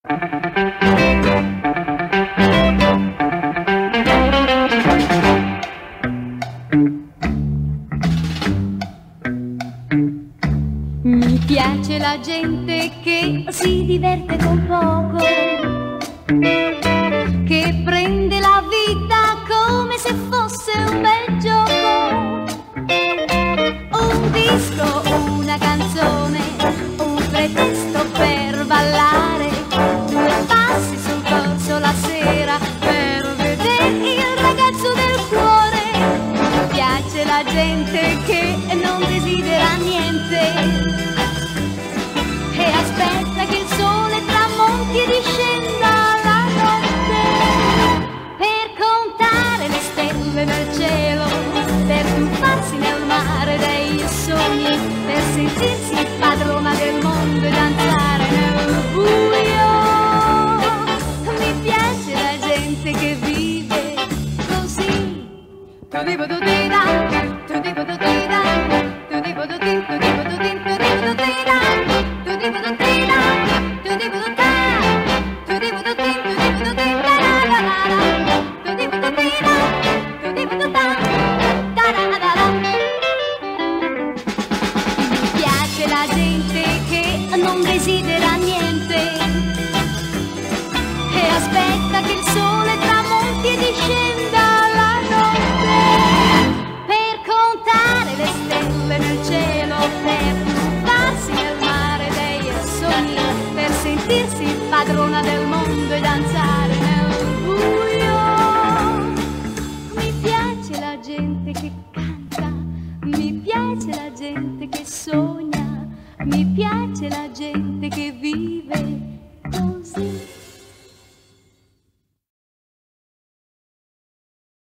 Mi piace la gente che si diverte con poco, che prende la vita come se fosse un bel gioco. Un disco, una canzone, un pretesto per ballare, due passi sul corso la sera per vedere il ragazzo del cuore. Mi piace la gente che non desidera niente e aspetta che il sole tramonti e discenda la notte per contare le stelle nel cielo, per tuffarsi nel mare dei sogni, per sentirsi padrona del mondo e danzare nel buio. Mi piace la gente che vive così. La gente che non desidera niente e aspetta che il sole tramonti e discenda la notte per contare le stelle nel cielo, per tuffarsi nel mare dei sogni, per sentirsi padrona del mondo e danzare nel buio. Mi piace la gente che canta, mi piace la gente che sogna, mi piace la gente che vive così.